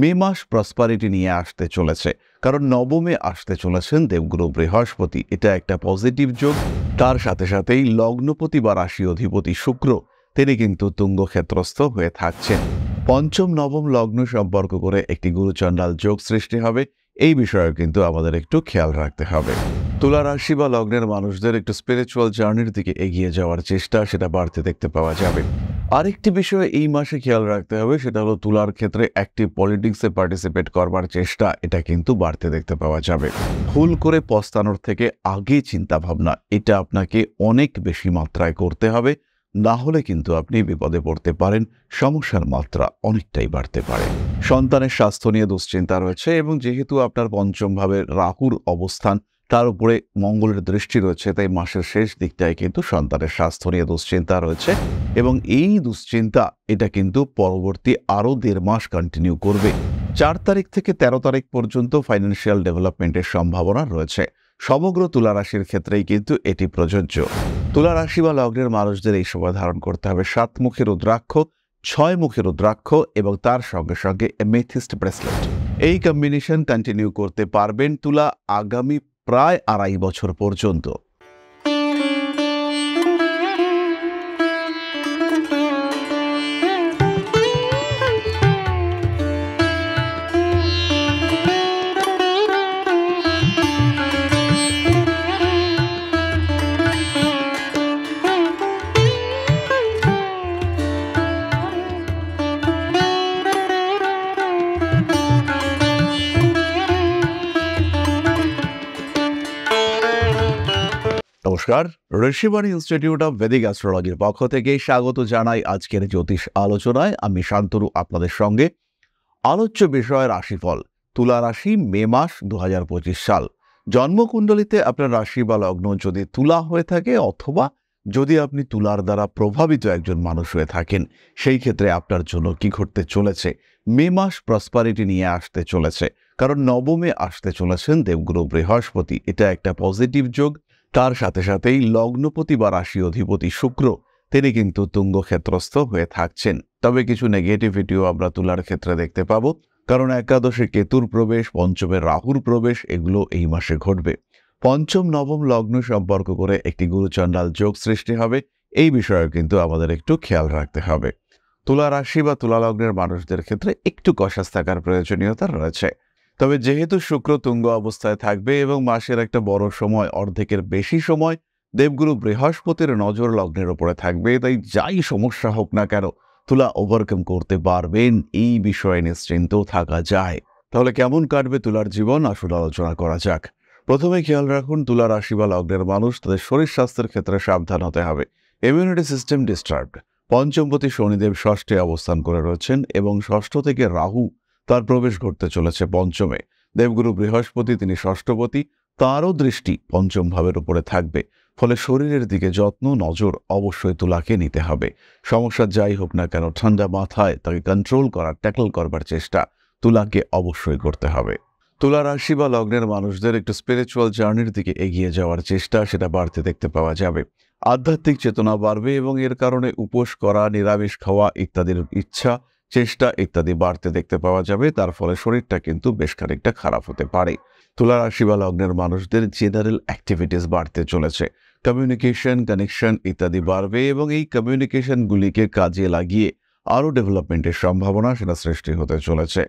মে মাস prosperity নিয়ে আসতে চলেছে, কারণ নবমে আসতে চলেছেন দেবগুরু বৃহস্পতি। এটা একটা পজিটিভ যোগ। তার সাথে সাথেই লগ্নপতি বা রাশি অধিপতি শুক্র তিনি কিন্তু তুঙ্গ ক্ষেত্রস্থ হয়ে থাকছেন। পঞ্চম নবম লগ্ন সম্পর্ক করে একটি গুরুচণ্ডাল যোগ সৃষ্টি হবে। এই বিষয়ে কিন্তু আমাদের একটু খেয়াল রাখতে হবে। তুলা রাশি বা লগ্নের মানুষদের একটু স্পিরিচুয়াল জার্নির দিকে এগিয়ে যাওয়ার চেষ্টা সেটা বাড়তে দেখতে পাওয়া যাবে। আরেকটি বিষয় এই মাসে খেয়াল রাখতে হবে, সেটা হলো তুলার ক্ষেত্রে অ্যাক্টিভ পলিটিক্সে পার্টিসিপেট করবার চেষ্টা এটা কিন্তু বাড়তে দেখতে পাওয়া যাবে। ভুল করে পস্তানোর থেকে আগে চিন্তা ভাবনা এটা আপনাকে অনেক বেশি মাত্রায় করতে হবে, না হলে কিন্তু আপনি বিপদে পড়তে পারেন, সমস্যার মাত্রা অনেকটাই বাড়তে পারে। সন্তানের স্বাস্থ্য নিয়ে দুশ্চিন্তা রয়েছে, এবং যেহেতু আপনার পঞ্চম ভাবে রাহুর অবস্থান, তার উপরে মঙ্গলের দৃষ্টি রয়েছে, তাই মাসের শেষ দিকটায় কিন্তু সন্তানের স্বাস্থ্য নিয়ে দুশ্চিন্তা রয়েছে, এবং এই দুশ্চিন্তা এটা কিন্তু পরবর্তী আরও 1.5 মাস কন্টিনিউ করবে। 4 তারিখ থেকে 13 তারিখ পর্যন্ত ফাইন্যান্সিয়াল ডেভেলপমেন্টের সম্ভাবনা রয়েছে। সমগ্র তুলা রাশির ক্ষেত্রেই কিন্তু এটি প্রযোজ্য। তুলা রাশি বা লগ্নের মানুষদের এই সময় ধারণ করতে হবে 7 মুখের রুদ্রাক্ষ, 6 মুখের রুদ্রাক্ষ এবং তার সঙ্গে সঙ্গে এমেথিস্ট ব্রেসলেট। এই কম্বিনেশন কন্টিনিউ করতে পারবেন তুলা আগামী প্রায় 2.5 বছর পর্যন্ত। নমস্কার, ঋষিবাণী ইনস্টিটিউট অব ভেদিক অ্যাস্ট্রোলজির পক্ষ থেকে স্বাগত জানাই আজকের জ্যোতিষ আলোচনায়। আমি শান্তনু আপনাদের সঙ্গে। আলোচ্য বিষয় রাশিফল। তুলা রাশি, মে মাস 2025 সাল। জন্মকুণ্ডলিতে আপনার রাশি বা লগ্ন যদি তুলা হয়ে থাকে, অথবা যদি আপনি তুলার দ্বারা প্রভাবিত একজন মানুষ হয়ে থাকেন, সেই ক্ষেত্রে আপনার জন্য কি ঘটতে চলেছে। মে মাস প্রসপারিটি নিয়ে আসতে চলেছে, কারণ নবমে আসতে চলেছেন দেবগুরু বৃহস্পতি। এটা একটা পজিটিভ যোগ। তার সাথে সাথেই লগ্নপতি বা রাশি অধিপতি শুক্র তিনি কিন্তু তুঙ্গ ক্ষেত্রস্থ হয়ে থাকছেন। তবে কিছু নেগেটিভিটিও আমরা তুলার ক্ষেত্রে দেখতে পাবো, কারণ একাদশে কেতুর প্রবেশ, পঞ্চমে রাহুর প্রবেশ, এগুলো এই মাসে ঘটবে। পঞ্চম নবম লগ্ন সম্পর্ক করে একটি গুরুচণ্ডাল যোগ সৃষ্টি হবে। এই বিষয়ে কিন্তু আমাদের একটু খেয়াল রাখতে হবে। তুলা রাশি বা তুলা লগ্নের মানুষদের ক্ষেত্রে একটু কষাস থাকার প্রয়োজনীয়তা রয়েছে। তবে যেহেতু শুক্র তুঙ্গ অবস্থায় থাকবে এবং মাসের একটা বড় সময়, অর্ধেকের বেশি সময় দেবগুরু বৃহস্পতির নজর লগ্নের উপরে থাকবে, তাই যাই সমস্যা হোক না কেন তুলা ওভারকাম করতে পারবেন, এই বিষয়ে নিশ্চিন্ত থাকা যায়। তাহলে কেমন কাটবে তুলার জীবন, আসুন আলোচনা করা যাক। প্রথমে খেয়াল রাখুন, তুলা রাশি বা লগ্নের মানুষ তাদের শরীর স্বাস্থ্যের ক্ষেত্রে সাবধান হতে হবে। Immunity system disturbed. পঞ্চমপতি শনিদেব ষষ্ঠে অবস্থান করে রয়েছেন, এবং ষষ্ঠ থেকে রাহু তার প্রবেশ ঘটতে চলেছে পঞ্চমে। দেবগুরু বৃহস্পতি তিনি ষষ্ঠপতি, তারও দৃষ্টি পঞ্চম ভাবের উপরে থাকবে। ফলে শরীরের দিকে যত্ন, নজর অবশ্যই তুলাকে নিতে হবে। সমস্যা যাই হোক না কেন ঠান্ডা মাথায় তাকে কন্ট্রোল করার, ট্যাকল করবার চেষ্টা তুলাকে অবশ্যই করতে হবে। তুলা রাশি বা লগ্নের মানুষদের একটু স্পিরিচুয়াল জার্নির দিকে এগিয়ে যাওয়ার চেষ্টা সেটা বাড়তে দেখতে পাওয়া যাবে। আধ্যাত্মিক চেতনা বাড়বে, এবং এর কারণে উপোস করা, নিরামিষ খাওয়া ইত্যাদির ইচ্ছা, চেষ্টা ইত্যাদি বাড়তে দেখতে পাওয়া যাবে। তার ফলে শরীরটা কিন্তু বেশ খানিকটা খারাপ হতে পারে। তুলা রাশি বা লগ্নের মানুষদের জেনারেল অ্যাক্টিভিটিস বাড়তে চলেছে। কমিউনিকেশন, কানেকশন ইত্যাদি বাড়বে, এবং এই কমিউনিকেশনগুলিকে কাজে লাগিয়ে আরও ডেভেলপমেন্টের সম্ভাবনা সেটা সৃষ্টি হতে চলেছে।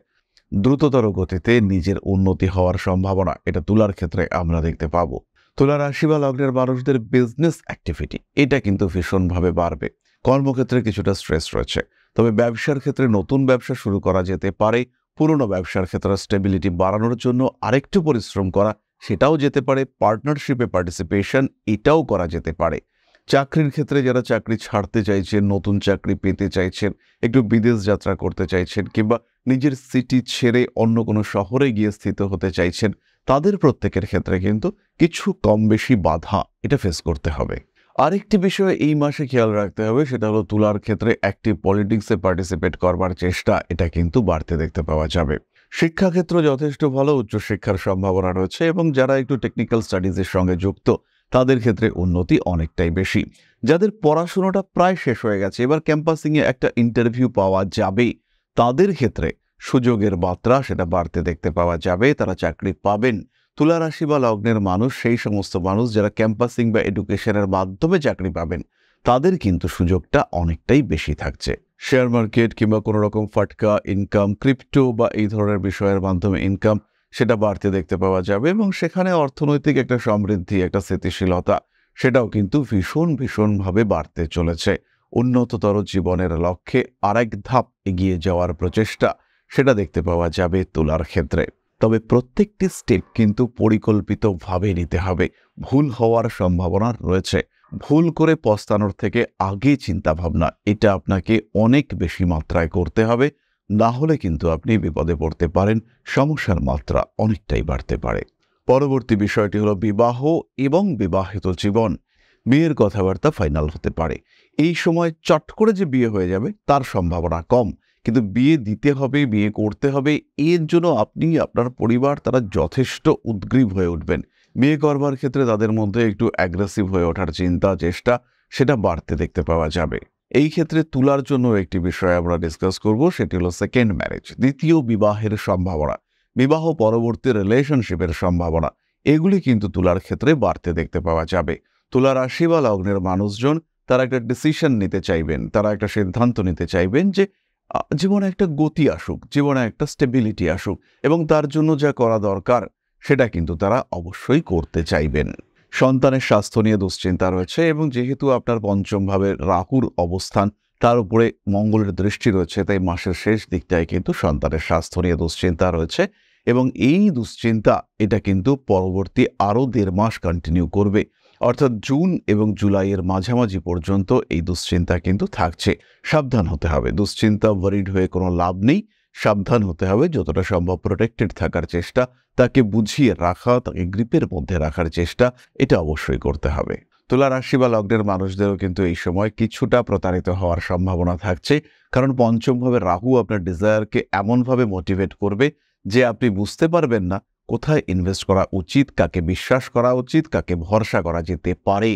দ্রুততর গতিতে নিজের উন্নতি হওয়ার সম্ভাবনা এটা তুলার ক্ষেত্রে আমরা দেখতে পাবো। তুলা রাশি বা লগ্নের মানুষদের বিজনেস অ্যাক্টিভিটি এটা কিন্তু ভীষণভাবে বাড়বে। কর্মক্ষেত্রে কিছুটা স্ট্রেস রয়েছে, তবে ব্যবসার ক্ষেত্রে নতুন ব্যবসা শুরু করা যেতে পারে। পুরনো ব্যবসার ক্ষেত্রে স্টেবিলিটি বাড়ানোর জন্য আরেকটু পরিশ্রম করা সেটাও যেতে পারে। পার্টনারশিপে পার্টিসিপেশন এটাও করা যেতে পারে। চাকরির ক্ষেত্রে যারা চাকরি ছাড়তে চাইছেন, নতুন চাকরি পেতে চাইছেন, একটু বিদেশ যাত্রা করতে চাইছেন, কিংবা নিজের সিটি ছেড়ে অন্য কোনো শহরে গিয়ে স্থিত হতে চাইছেন, তাদের প্রত্যেকের ক্ষেত্রে কিন্তু কিছু কম বেশি বাধা এটা ফেস করতে হবে। আরেকটি বিষয় এই মাসে খেয়াল রাখতে হবে, সেটা হলো তুলার ক্ষেত্রে অ্যাক্টিভ পলিটিক্সে পার্টিসিপেট করবার চেষ্টা এটা কিন্তু বাড়তে দেখতে পাওয়া যাবে। শিক্ষাক্ষেত্র যথেষ্ট ভালো, উচ্চশিক্ষার সম্ভাবনা রয়েছে, এবং যারা একটু টেকনিক্যাল স্টাডিজের সঙ্গে যুক্ত তাদের ক্ষেত্রে উন্নতি অনেকটাই বেশি। যাদের পড়াশোনাটা প্রায় শেষ হয়ে গেছে, এবার ক্যাম্পাসিংয়ে একটা ইন্টারভিউ পাওয়া যাবে, তাদের ক্ষেত্রে সুযোগের মাত্রা সেটা বাড়তে দেখতে পাওয়া যাবে, তারা চাকরি পাবেন। তুলা রাশি বা লগ্নের মানুষ, সেই সমস্ত মানুষ যারা ক্যাম্পাসিং বা এডুকেশনের মাধ্যমে চাকরি পাবেন, তাদের কিন্তু সুযোগটা অনেকটাই বেশি থাকছে। শেয়ার মার্কেট কিংবা কোনো রকম ফাটকা ইনকাম, ক্রিপ্টো বা এই ধরনের বিষয়ের মাধ্যমে ইনকাম সেটা বাড়তে দেখতে পাওয়া যাবে এবং সেখানে অর্থনৈতিক একটা সমৃদ্ধি, একটা স্থিতিশীলতা সেটাও কিন্তু ভীষণভাবে বাড়তে চলেছে। উন্নততর জীবনের লক্ষ্যে আরেক ধাপ এগিয়ে যাওয়ার প্রচেষ্টা সেটা দেখতে পাওয়া যাবে তুলার ক্ষেত্রে। তবে প্রত্যেকটি স্টেপ কিন্তু পরিকল্পিতভাবে নিতে হবে। ভুল হওয়ার সম্ভাবনা রয়েছে। ভুল করে পস্তানোর থেকে আগে চিন্তাভাবনা এটা আপনাকে অনেক বেশি মাত্রায় করতে হবে, না হলে কিন্তু আপনি বিপদে পড়তে পারেন, সমস্যার মাত্রা অনেকটাই বাড়তে পারে। পরবর্তী বিষয়টি হলো বিবাহ এবং বিবাহিত জীবন। বিয়ের কথাবার্তা ফাইনাল হতে পারে। এই সময় চট করে যে বিয়ে হয়ে যাবে তার সম্ভাবনা কম, কিন্তু বিয়ে দিতে হবে, বিয়ে করতে হবে, এর জন্য আপনি, আপনার পরিবার তারা যথেষ্ট উদ্গ্রীব হয়ে উঠবেন। বিয়ে করবার ক্ষেত্রে তাদের মধ্যে একটু অ্যাগ্রেসিভ হয়ে ওঠার চিন্তা, চেষ্টা সেটা বাড়তে দেখতে পাওয়া যাবে। এই ক্ষেত্রে তুলার জন্য একটি বিষয় আমরা ডিসকাস করব, সেটি হলো সেকেন্ড ম্যারেজ, দ্বিতীয় বিবাহের সম্ভাবনা, বিবাহ পরবর্তী রিলেশনশিপের সম্ভাবনা, এগুলি কিন্তু তুলার ক্ষেত্রে বাড়তে দেখতে পাওয়া যাবে। তুলা রাশি বা লগ্নের মানুষজন তারা একটা ডিসিশন নিতে চাইবেন, তারা একটা সিদ্ধান্ত নিতে চাইবেন যে জীবনে একটা গতি আসুক, জীবনে একটা স্টেবিলিটি আসুক, এবং তার জন্য যা করা দরকার সেটা কিন্তু তারা অবশ্যই করতে চাইবেন। সন্তানের স্বাস্থ্য নিয়ে দুশ্চিন্তা রয়েছে এবং যেহেতু আপনার পঞ্চম ভাবে রাহুর অবস্থান, তার উপরে মঙ্গলের দৃষ্টি রয়েছে, তাই মাসের শেষ দিকটায় কিন্তু সন্তানের স্বাস্থ্য নিয়ে দুশ্চিন্তা রয়েছে এবং এই দুশ্চিন্তা এটা কিন্তু পরবর্তী আরও 1.5 মাস কন্টিনিউ করবে, অর্থাৎ জুন এবং জুলাইয়ের মাঝামাঝি পর্যন্ত এই দুশ্চিন্তা কিন্তু থাকছে। সাবধান হতে হবে, দুশ্চিন্তা ওয়ারিড হয়ে কোনো লাভ নেই, সাবধান হতে হবে, যতটা সম্ভব প্রোটেক্টেড থাকার চেষ্টা, তাকে বুঝিয়ে রাখা, তাকে গ্রিপের মধ্যে রাখার চেষ্টা এটা অবশ্যই করতে হবে। তুলা রাশি বা লগ্নের মানুষদেরও কিন্তু এই সময় কিছুটা প্রতারিত হওয়ার সম্ভাবনা থাকছে, কারণ পঞ্চমভাবে রাহু আপনার ডিজায়ারকে এমনভাবে মোটিভেট করবে যে আপনি বুঝতে পারবেন না কোথায় ইনভেস্ট করা উচিত, কাকে বিশ্বাস করা উচিত, কাকে ভরসা করা যেতে পারে।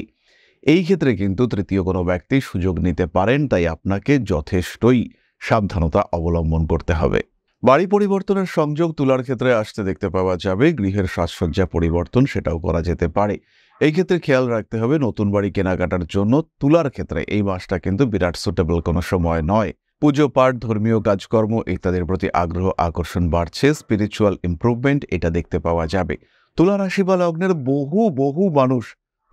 এই ক্ষেত্রে কিন্তু তৃতীয় কোনো ব্যক্তি সুযোগ নিতে পারেন, তাই আপনাকে যথেষ্টই সাবধানতা অবলম্বন করতে হবে। বাড়ি পরিবর্তনের সংযোগ তুলার ক্ষেত্রে আসতে দেখতে পাওয়া যাবে। গৃহের সাজসজ্জা পরিবর্তন সেটাও করা যেতে পারে। এই ক্ষেত্রে খেয়াল রাখতে হবে, নতুন বাড়ি কেনাকাটার জন্য তুলার ক্ষেত্রে এই মাসটা কিন্তু বিরাট সুটেবল কোনো সময় নয়। পুজো পাঠ, ধর্মীয় কাজকর্ম ইত্যাদির প্রতি আগ্রহ আকর্ষণ বাড়ছে, স্পিরিচুয়াল ইমপ্রুভমেন্ট এটা দেখতে পাওয়া যাবে। তুলা রাশি বা লগ্নের বহু মানুষ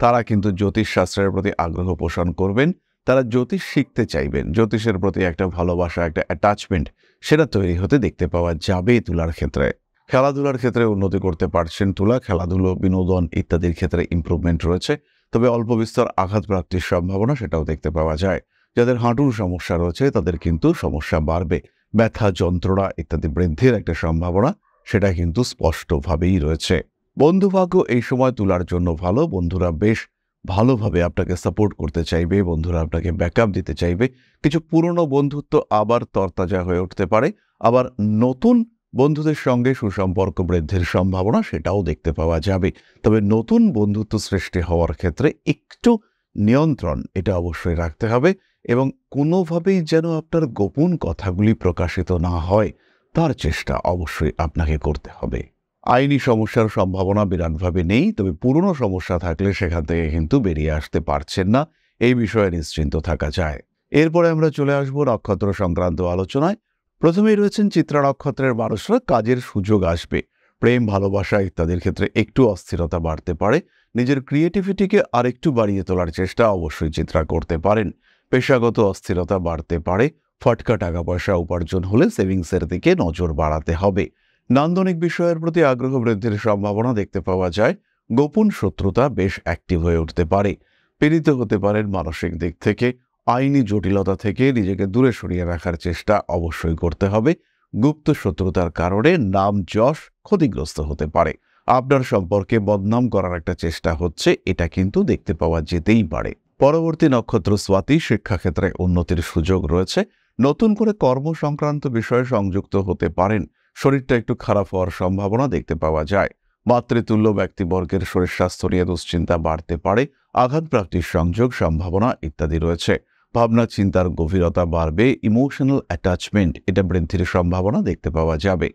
তারা কিন্তু জ্যোতিষ শাস্ত্রের প্রতি আগ্রহ পোষণ করবেন, তারা জ্যোতিষ শিখতে চাইবেন, জ্যোতিষের প্রতি একটা ভালোবাসা, একটা অ্যাটাচমেন্ট সেটা তৈরি হতে দেখতে পাওয়া যাবে তুলার ক্ষেত্রে। খেলাধুলার ক্ষেত্রে উন্নতি করতে পারছেন তুলা, খেলাধুলো, বিনোদন ইত্যাদির ক্ষেত্রে ইমপ্রুভমেন্ট রয়েছে, তবে অল্প বিস্তর আঘাতপ্রাপ্তির সম্ভাবনা সেটাও দেখতে পাওয়া যায়। যাদের হাঁটুর সমস্যা রয়েছে তাদের কিন্তু সমস্যা বাড়বে, ব্যথা, যন্ত্রণা ইত্যাদি বৃদ্ধির একটা সম্ভাবনা সেটা কিন্তু স্পষ্টভাবেই রয়েছে। বন্ধুভাগ্য এই সময় তুলার জন্য ভালো, বন্ধুরা বেশ ভালোভাবে আপনাকে সাপোর্ট করতে চাইবে, বন্ধুরা আপনাকে ব্যাকআপ দিতে চাইবে। কিছু পুরনো বন্ধুত্ব আবার তরতাজা হয়ে উঠতে পারে, আবার নতুন বন্ধুদের সঙ্গে সুসম্পর্ক বৃদ্ধির সম্ভাবনা সেটাও দেখতে পাওয়া যাবে। তবে নতুন বন্ধুত্ব সৃষ্টি হওয়ার ক্ষেত্রে একটু নিয়ন্ত্রণ এটা অবশ্যই রাখতে হবে এবং কোনোভাবেই যেন আপনার গোপন কথাগুলি প্রকাশিত না হয় তার চেষ্টা অবশ্যই আপনাকে করতে হবে। আইনি সমস্যার সম্ভাবনা বিরাটভাবে নেই, তবে পুরনো সমস্যা থাকলে সেখান থেকে কিন্তু বেরিয়ে আসতে পারছেন না, এই বিষয়ে নিশ্চিন্ত থাকা যায়। এরপরে আমরা চলে আসবো নক্ষত্র সংক্রান্ত আলোচনায়। প্রথমেই রয়েছেন চিত্রা নক্ষত্রের মানুষরা, কাজের সুযোগ আসবে, প্রেম, ভালোবাসা ইত্যাদির ক্ষেত্রে একটু অস্থিরতা বাড়তে পারে, নিজের ক্রিয়েটিভিটিকে আরেকটু বাড়িয়ে তোলার চেষ্টা অবশ্যই চিত্রা করতে পারেন। পেশাগত অস্থিরতা বাড়তে পারে, ফটকা টাকা পয়সা উপার্জন হলে সেভিংসের দিকে নজর বাড়াতে হবে। নান্দনিক বিষয়ের প্রতি আগ্রহ বৃদ্ধির সম্ভাবনা দেখতে পাওয়া যায়। গোপন শত্রুতা বেশ অ্যাক্টিভ হয়ে উঠতে পারে, পীড়িত হতে পারেন মানসিক দিক থেকে, আইনি জটিলতা থেকে নিজেকে দূরে সরিয়ে রাখার চেষ্টা অবশ্যই করতে হবে। গুপ্ত শত্রুতার কারণে নাম যশ ক্ষতিগ্রস্ত হতে পারে, আপনার সম্পর্কে বদনাম করার একটা চেষ্টা হচ্ছে, এটা কিন্তু দেখতে পাওয়া যেতেই পারে। পরবর্তী নক্ষত্র স্বাতী, শিক্ষাক্ষেত্রে উন্নতির সুযোগ রয়েছে, নতুন করে কর্ম সংক্রান্ত বিষয়ে সংযুক্ত হতে পারেন, শরীরটা একটু খারাপ হওয়ার সম্ভাবনা দেখতে পাওয়া যায়। মাতৃতুল্য ব্যক্তিবর্গের শরীর স্বাস্থ্য নিয়ে দুশ্চিন্তা বাড়তে পারে, আঘাতপ্রাপ্তির সংযোগ সম্ভাবনা ইত্যাদি রয়েছে। ভাবনা চিন্তার গভীরতা বাড়বে, ইমোশনাল অ্যাটাচমেন্ট এটা বৃদ্ধির সম্ভাবনা দেখতে পাওয়া যাবে।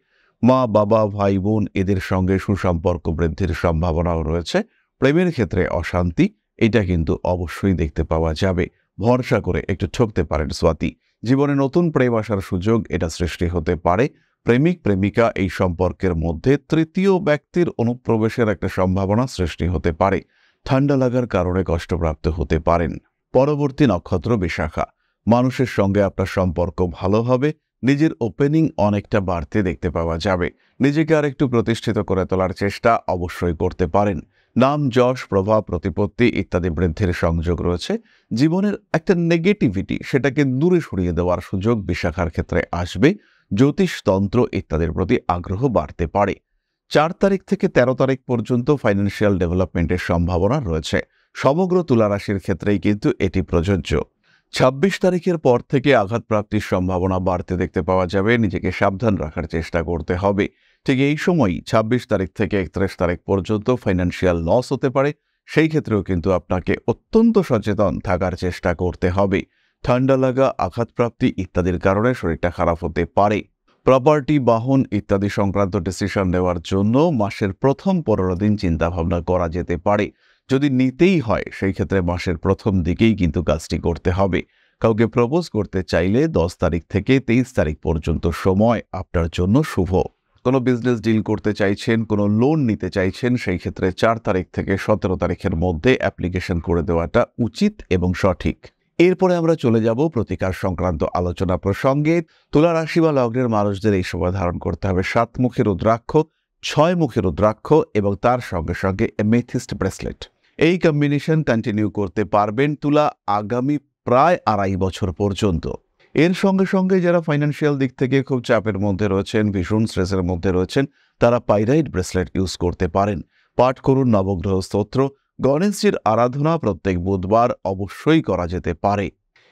মা বাবা ভাই বোন এদের সঙ্গে সুসম্পর্ক বৃদ্ধির সম্ভাবনাও রয়েছে। প্রেমের ক্ষেত্রে অশান্তি এটা কিন্তু অবশ্যই দেখতে পাওয়া যাবে। ভরসা করে একটু ঠকতে পারেন স্বাতী। জীবনে নতুন প্রেম আসার সুযোগ এটা সৃষ্টি হতে পারে। প্রেমিক প্রেমিকা এই সম্পর্কের মধ্যে তৃতীয় ব্যক্তির অনুপ্রবেশের একটা সম্ভাবনা সৃষ্টি হতে পারে। ঠান্ডা লাগার কারণে কষ্টপ্রাপ্ত হতে পারেন। পরবর্তী নক্ষত্র বিশাখা। মানুষের সঙ্গে আপনার সম্পর্ক ভালো হবে, নিজের ওপেনিং অনেকটা বাড়তে দেখতে পাওয়া যাবে। নিজেকে আর একটু প্রতিষ্ঠিত করে তোলার চেষ্টা অবশ্যই করতে পারেন। নাম যশ প্রভাব প্রতিপত্তি ইত্যাদি বৃদ্ধির সংযোগ রয়েছে। জীবনের একটা নেগেটিভিটি সেটাকে দূরে সরিয়ে দেওয়ার সুযোগ বিশাখার ক্ষেত্রে আসবে। জ্যোতিষতন্ত্র ইত্যাদির প্রতি আগ্রহ বাড়তে পারে। 4 তারিখ থেকে 13 তারিখ পর্যন্ত ফাইন্যান্সিয়াল ডেভেলপমেন্টের সম্ভাবনা রয়েছে। সমগ্র তুলা রাশির ক্ষেত্রেই কিন্তু এটি প্রযোজ্য। 26 তারিখের পর থেকে আঘাতপ্রাপ্তির সম্ভাবনা বাড়তে দেখতে পাওয়া যাবে। নিজেকে সাবধান রাখার চেষ্টা করতে হবে। ঠিক এই সময়ই 26 তারিখ থেকে 31 তারিখ পর্যন্ত ফাইন্যান্সিয়াল লস হতে পারে। সেই ক্ষেত্রেও কিন্তু আপনাকে অত্যন্ত সচেতন থাকার চেষ্টা করতে হবে। ঠান্ডা লাগা, আঘাতপ্রাপ্তি ইত্যাদির কারণে শরীরটা খারাপ হতে পারে। প্রপার্টি, বাহন ইত্যাদি সংক্রান্ত ডিসিশন নেওয়ার জন্য মাসের প্রথম 15 দিন চিন্তাভাবনা করা যেতে পারে। যদি নিতেই হয় সেই ক্ষেত্রে মাসের প্রথম দিকেই কিন্তু কাজটি করতে হবে। কাউকে প্রপোজ করতে চাইলে 10 তারিখ থেকে 23 তারিখ পর্যন্ত সময় আপনার জন্য শুভ। কোনো বিজনেস ডিল করতে চাইছেন, কোনো লোন নিতে চাইছেন, সেই ক্ষেত্রে 4 তারিখ থেকে 17 তারিখের মধ্যে অ্যাপ্লিকেশন করে দেওয়াটা উচিত এবং সঠিক। এরপরে আমরা চলে যাব প্রতিকার সংক্রান্ত আলোচনা প্রসঙ্গে। তুলা রাশি বা লগ্নের মানুষদের এই সময় ধারণ করতে হবে 7 মুখী রুদ্রাক্ষ, 6 মুখী রুদ্রাক্ষ এবং তার সঙ্গে সঙ্গে এমেথিস্ট ব্রেসলেট। এই কম্বিনেশন কন্টিনিউ করতে পারবেন তুলা আগামী প্রায় 2.5 বছর পর্যন্ত। এর সঙ্গে সঙ্গে যারা ফাইন্যান্সিয়াল দিক থেকে খুব চাপের মধ্যে রয়েছেন, ভীষণ স্ট্রেসের মধ্যে রয়েছেন, তারা পাইরাইট ব্রেসলেট ইউজ করতে পারেন। পাঠ করুন নবগ্রহ স্তোত্র। গণেশজির আরাধনা প্রত্যেক বুধবার অবশ্যই করা যেতে পারে।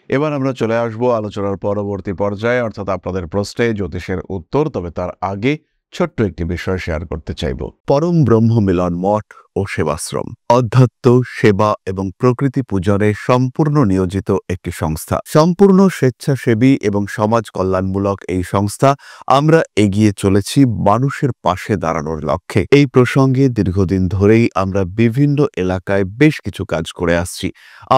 এবার আমরা চলে আসব আলোচনার পরবর্তী পর্যায়ে, অর্থাৎ আপনাদের প্রশ্নে জ্যোতিষের উত্তর। তবে তার আগে ছোট্ট একটি বিষয় শেয়ার করতে চাইব। পরম ব্রহ্ম মিলন মঠ ও সেবাশ্রম অধ্যাত্ম, সেবা এবং প্রকৃতি পূজনে সম্পূর্ণ নিয়োজিত একটি সংস্থা। সম্পূর্ণ স্বেচ্ছাসেবী এবং সমাজ কল্যাণমূলক এই সংস্থা আমরা এগিয়ে চলেছি মানুষের পাশে দাঁড়ানোর লক্ষ্যে। এই প্রসঙ্গে দীর্ঘদিন ধরেই আমরা বিভিন্ন এলাকায় বেশ কিছু কাজ করে আসছি।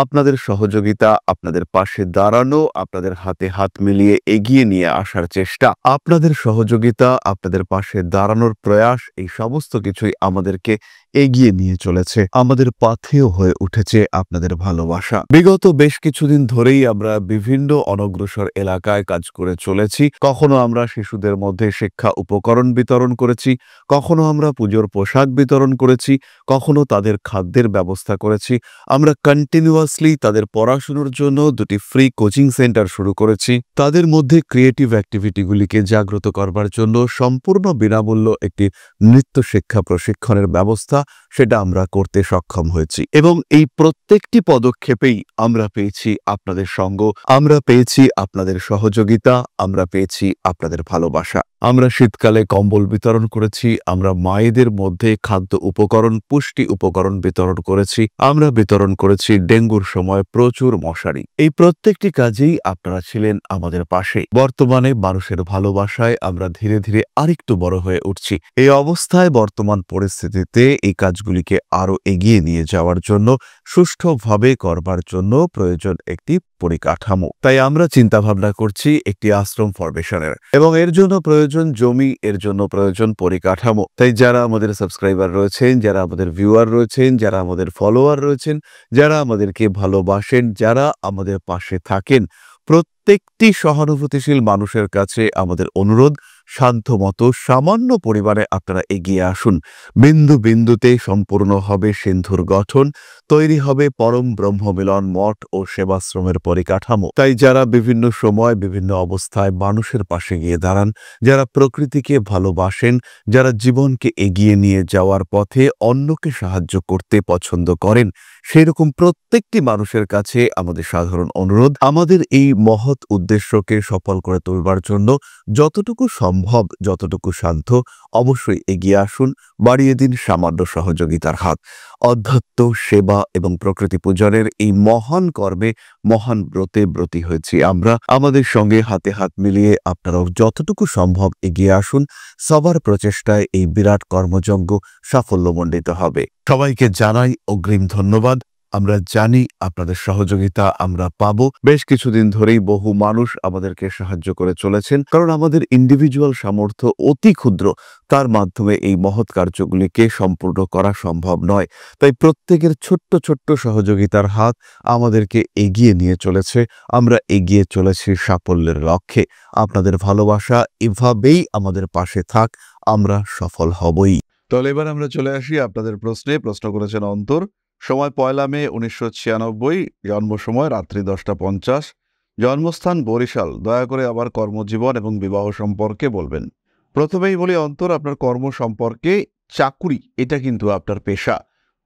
আপনাদের সহযোগিতা, আপনাদের পাশে দাঁড়ানো, আপনাদের হাতে হাত মিলিয়ে এগিয়ে নিয়ে আসার চেষ্টা, আপনাদের সহযোগিতা, আপনাদের পাশে দাঁড়ানোর প্রয়াস, এই সমস্ত কিছুই আমাদেরকে এগিয়ে নিয়ে চলেছে। আমাদের পাথেয় হয়ে উঠেছে আপনাদের ভালোবাসা। বিগত বেশ কিছুদিন ধরেই আমরা বিভিন্ন অনগ্রসর এলাকায় কাজ করে চলেছি। কখনো আমরা শিশুদের মধ্যে শিক্ষা উপকরণ বিতরণ করেছি, কখনো আমরা পুজোর পোশাক বিতরণ করেছি, কখনো তাদের খাদ্যের ব্যবস্থা করেছি। আমরা কন্টিনিউয়াসলি তাদের পড়াশুনোর জন্য 2টি ফ্রি কোচিং সেন্টার শুরু করেছি। তাদের মধ্যে ক্রিয়েটিভ অ্যাক্টিভিটিগুলিকে জাগ্রত করবার জন্য সম্পূর্ণ বিনামূল্য একটি নৃত্য শিক্ষা প্রশিক্ষণের ব্যবস্থা সেটা আমরা করতে সক্ষম হয়েছি। এবং এই প্রত্যেকটি পদক্ষেপেই আমরা পেয়েছি আপনাদের সঙ্গ, আমরা পেয়েছি আপনাদের সহযোগিতা, আমরা পেয়েছি আপনাদের ভালোবাসা। আমরা শীতকালে কম্বল বিতরণ করেছি, আমরা মায়েদের মধ্যে খাদ্য উপকরণ, পুষ্টি উপকরণ বিতরণ করেছি, আমরা বিতরণ করেছি ডেঙ্গুর সময় প্রচুর মশারি। এই প্রত্যেকটি কাজেই আপনারা ছিলেন আমাদের পাশে। বর্তমানে মানুষের ভালোবাসায় আমরা ধীরে ধীরে আরেকটু বড় হয়ে উঠছি। এই অবস্থায় বর্তমান পরিস্থিতিতে এই কাজগুলিকে আরো এগিয়ে নিয়ে যাওয়ার জন্য, সুষ্ঠুভাবে করবার জন্য প্রয়োজন একটি পরিকাঠামো। তাই আমরা চিন্তা ভাবনা করছি একটি আশ্রম ফরমেশনের, এবং এর জন্য প্রয়োজন জমি, এর জন্য প্রয়োজন পরিকাঠামো। তাই যারা আমাদের সাবস্ক্রাইবার রয়েছেন, যারা আমাদের ভিউয়ার রয়েছেন, যারা আমাদের ফলোয়ার রয়েছেন, যারা আমাদেরকে ভালোবাসেন, যারা আমাদের পাশে থাকেন, প্রত্যেকটি সহানুভূতিশীল মানুষের কাছে আমাদের অনুরোধ, সাধ্যমতো সামান্য পরিমাণে আপনারা এগিয়ে আসুন। বিন্দু বিন্দুতে সম্পূর্ণ হবে সিন্ধুর গঠন, তৈরি হবে পরম ব্রহ্মমিলন মঠ ও সেবাশ্রমের পরিকাঠামো। তাই যারা বিভিন্ন সময় বিভিন্ন অবস্থায় মানুষের পাশে গিয়ে দাঁড়ান, যারা প্রকৃতিকে ভালোবাসেন, যারা জীবনকে এগিয়ে নিয়ে যাওয়ার পথে অন্যকে সাহায্য করতে পছন্দ করেন, সেরকম প্রত্যেকটি মানুষের কাছে আমাদের সাধারণ অনুরোধ, আমাদের এই মহৎ উদ্দেশ্যকে সফল করে তুলবার জন্য যতটুকু সম্ভব সম্ভব যতটুকু সাধ্য অবশ্যই এগিয়ে আসুন, বাড়িয়ে দিন সামান্য সহযোগিতার হাত। অধ্যাত্ম, সেবা এবং প্রকৃতি পূজনের এই মহান কর্মে, মহান ব্রতে ব্রতী হয়েছি আমরা। আমাদের সঙ্গে হাতে হাত মিলিয়ে আপনারাও যতটুকু সম্ভব এগিয়ে আসুন। সবার প্রচেষ্টায় এই বিরাট কর্মযজ্ঞ সাফল্যমণ্ডিত হবে। সবাইকে জানাই অগ্রিম ধন্যবাদ। আমরা জানি আপনাদের সহযোগিতা আমরা পাবো। বেশ কিছুদিন ধরেই বহু মানুষ আমাদেরকে সাহায্য করে চলেছেন, কারণ আমাদের ইন্ডিভিজুয়াল সামর্থ্য অতি ক্ষুদ্র, তার মাধ্যমে এই মহৎ কার্যগুলিকে সম্পূর্ণ করা সম্ভব নয়। তাই প্রত্যেকের ছোট্ট ছোট্ট সহযোগিতার হাত আমাদেরকে এগিয়ে নিয়ে চলেছে। আমরা এগিয়ে চলেছি সাফল্যের লক্ষ্যে। আপনাদের ভালোবাসা এভাবেই আমাদের পাশে থাক, আমরা সফল হবই। তাহলে এবার আমরা চলে আসি আপনাদের প্রশ্নে। প্রশ্ন করেছেন অন্তর। সময় 1 মে 1996, জন্ম সময় রাত্রি 10টা 50, জন্মস্থান বরিশাল। দয়া করে আবার কর্মজীবন এবং বিবাহ সম্পর্কে বলবেন। প্রথমেই বলি অন্তর, আপনার কর্ম সম্পর্কে, চাকুরি এটা কিন্তু আপনার পেশা।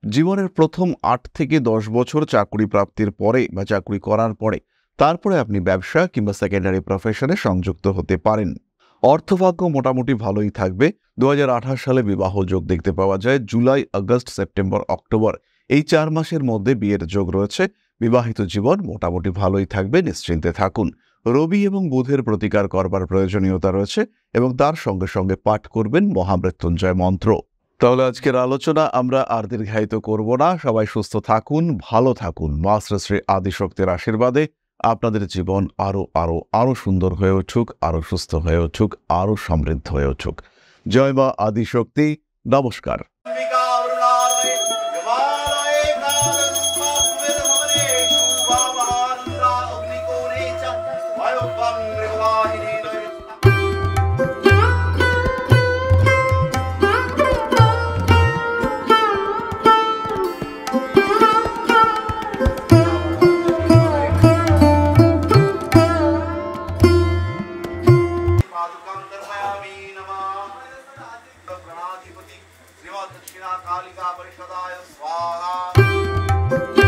জীবনের প্রথম 8 থেকে 10 বছর চাকুরি প্রাপ্তির পরে বা চাকুরি করার পরে তারপরে আপনি ব্যবসা কিংবা সেকেন্ডারি প্রফেশনে সংযুক্ত হতে পারেন। অর্থভাগ্য মোটামুটি ভালোই থাকবে। 2028 সালে বিবাহ যোগ দেখতে পাওয়া যায়। জুলাই, আগস্ট, সেপ্টেম্বর, অক্টোবর এই 4 মাসের মধ্যে বিয়ের যোগ রয়েছে। বিবাহিত জীবন মোটামুটি ভালোই থাকবে, নিশ্চিন্তে থাকুন। রবি এবং বুধের প্রতিকার করবার প্রয়োজনীয়তা রয়েছে এবং তার সঙ্গে সঙ্গে পাঠ করবেন মহামৃত্যুঞ্জয় মন্ত্র। তাহলে আজকের আলোচনা আমরা আর দীর্ঘায়িত করব না। সবাই সুস্থ থাকুন, ভালো থাকুন। মা শ্রী শ্রী আদিশক্তির আশীর্বাদে আপনাদের জীবন আরো সুন্দর হয়ে উঠুক, আরো সুস্থ হয়ে উঠুক, আরো সমৃদ্ধ হয়ে উঠুক। জয় মা আদিশক্তি। নমস্কার। दक्षिणा कालिका परिषदाय स्वाहा।